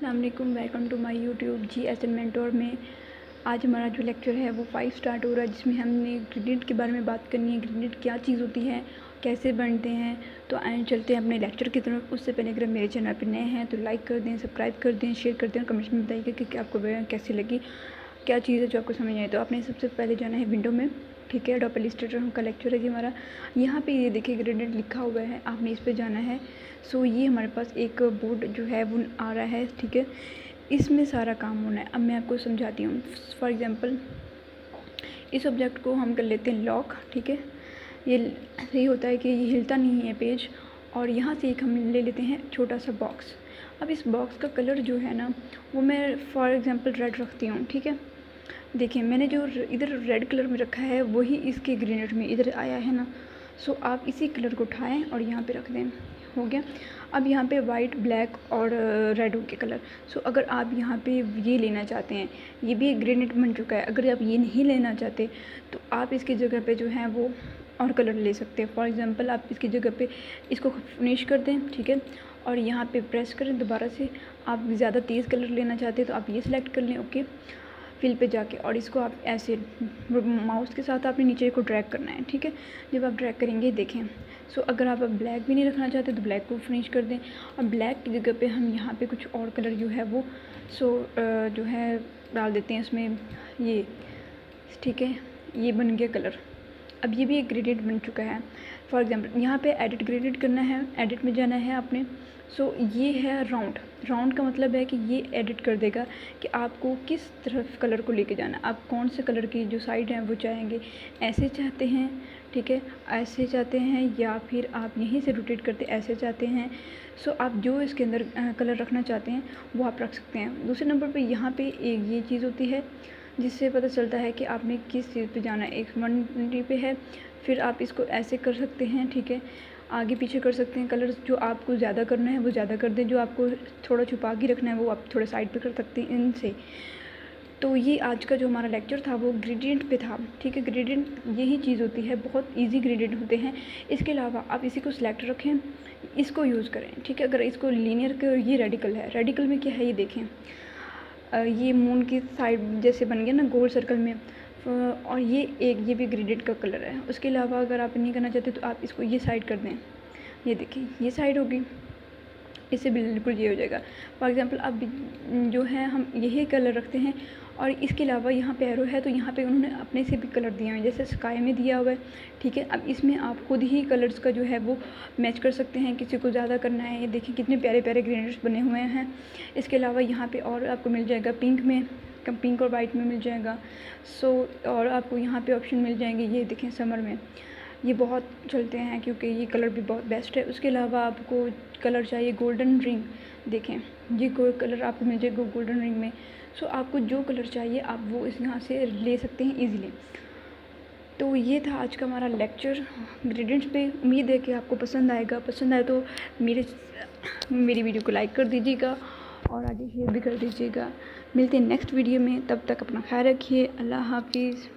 अस्सलाम वालेकुम, welcome to my YouTube GSM mentor में। आज हमारा जो लेक्चर है वो 5 स्टार्ट हो रहा है, जिसमें हमने ग्रेडिएंट के बारे में बात करनी है। ग्रेडिएंट क्या चीज़ होती है, कैसे बनते हैं। तो आए चलते हैं अपने लेक्चर की तरफ। उससे पहले अगर मेरे चैनल पर नए हैं तो लाइक कर दें, सब्सक्राइब कर दें, शेयर कर दें और कमेंट्स में बताइएगा कि आपको कैसी लगी, क्या चीज़ है जो आपको समझ आए। तो आपने सबसे पहले जाना है विंडो में, ठीक है। अडोब इलस्ट्रेटर का लेक्चर है जी हमारा। यहाँ पे ये देखिए ग्रेडिएंट लिखा हुआ है, आपने इस पर जाना है। सो ये हमारे पास एक बोर्ड जो है वो आ रहा है, ठीक है। इसमें सारा काम होना है। अब मैं आपको समझाती हूँ। फॉर एग्जांपल इस ऑब्जेक्ट को हम कर लेते हैं लॉक, ठीक है। ये सही होता है कि ये हिलता नहीं है पेज। और यहाँ से एक हम ले लेते हैं छोटा सा बॉक्स। अब इस बॉक्स का कलर जो है ना वो मैं फॉर एग्जांपल रेड रखती हूँ, ठीक है। देखिए मैंने जो इधर रेड कलर में रखा है वही इसके ग्रेडिएंट में इधर आया है ना। सो आप इसी कलर को उठाएं और यहाँ पे रख दें, हो गया। अब यहाँ पे वाइट, ब्लैक और रेड हो के कलर। सो अगर आप यहाँ पे ये लेना चाहते हैं, ये भी एक ग्रेडिएंट बन चुका है। अगर आप ये नहीं लेना चाहते तो आप इसकी जगह पे जो है वो और कलर ले सकते हैं। फॉर एग्ज़ाम्पल आप इसकी जगह पे इसको फिनिश कर दें, ठीक है। और यहाँ पे प्रेस करें दोबारा से। आप ज़्यादा तेज़ कलर लेना चाहते हैं तो आप ये सिलेक्ट कर लें, ओके। फिल पे जाके और इसको आप ऐसे माउस के साथ आपने नीचे को ड्रैग करना है, ठीक है। जब आप ड्रैग करेंगे देखें। सो अगर आप ब्लैक भी नहीं रखना चाहते तो ब्लैक को फिनिश कर दें। और ब्लैक की जगह पे हम यहाँ पे कुछ और कलर जो है वो जो है डाल देते हैं इसमें, ये, ठीक है। ये बन गया कलर। अब ये भी एक ग्रेडिएंट बन चुका है। फॉर एग्जांपल यहाँ पे एडिट ग्रेडिएंट करना है, एडिट में जाना है आपने। सो ये है राउंड। राउंड का मतलब है कि ये एडिट कर देगा कि आपको किस तरफ कलर को लेके जाना है। आप कौन से कलर की जो साइड है वो चाहेंगे, ऐसे चाहते हैं, ठीक है, ऐसे चाहते हैं, या फिर आप यहीं से रोटेट करते ऐसे चाहते हैं। सो आप जो इसके अंदर कलर रखना चाहते हैं वो आप रख सकते हैं। दूसरे नंबर पे यहाँ पे एक ये चीज़ होती है जिससे पता चलता है कि आपने किस चीज़ पे जाना है। एक 120 पे है, फिर आप इसको ऐसे कर सकते हैं, ठीक है। आगे पीछे कर सकते हैं। कलर जो आपको ज़्यादा करना है वो ज़्यादा कर दें, जो आपको थोड़ा छुपा के रखना है वो आप थोड़ा साइड पे कर सकते हैं इनसे। तो ये आज का जो हमारा लेक्चर था वो ग्रेडिएंट पे था, ठीक है। ग्रेडिएंट यही चीज़ होती है, बहुत इजी ग्रेडिएंट होते हैं। इसके अलावा आप इसी को सिलेक्ट रखें, इसको यूज़ करें, ठीक है। अगर इसको लीनियर कर, ये रेडिकल है। रेडिकल में क्या है ये देखें, ये मून की साइड जैसे बन गया ना गोल सर्कल में। और ये भी ग्रेडिएंट का कलर है। उसके अलावा अगर आप नहीं करना चाहते तो आप इसको ये साइड कर दें, ये देखिए ये साइड होगी, इससे बिल्कुल ये हो जाएगा। फॉर एग्ज़ाम्पल अब जो है हम यही कलर रखते हैं। और इसके अलावा यहाँ पे एरो है तो यहाँ पे उन्होंने अपने से भी कलर दिए हुए हैं, जैसे स्काई में दिया हुआ है, ठीक है। अब इसमें आप खुद ही कलर्स का जो है वो मैच कर सकते हैं, किसी को ज़्यादा करना है। ये देखिए कितने प्यारे प्यारे ग्रेडिएंट्स बने हुए हैं। इसके अलावा यहाँ पे और आपको मिल जाएगा पिंक में, पिंक और वाइट में मिल जाएगा। और आपको यहाँ पे ऑप्शन मिल जाएंगे, ये देखें समर में ये बहुत चलते हैं क्योंकि ये कलर भी बहुत बेस्ट है। उसके अलावा आपको कलर चाहिए गोल्डन रिंग, देखें ये कोई कलर आपको मिल जाएगा गोल्डन रिंग में। सो आपको जो कलर चाहिए आप वो इस यहाँ से ले सकते हैं ईज़िली। तो ये था आज का हमारा लेक्चर ग्रेडिएंट्स पे। उम्मीद है कि आपको पसंद आएगा। पसंद आए तो मेरी वीडियो को लाइक कर दीजिएगा और आगे शेयर भी कर दीजिएगा। मिलते हैं नेक्स्ट वीडियो में, तब तक अपना ख्याल रखिए। अल्लाह हाफिज़।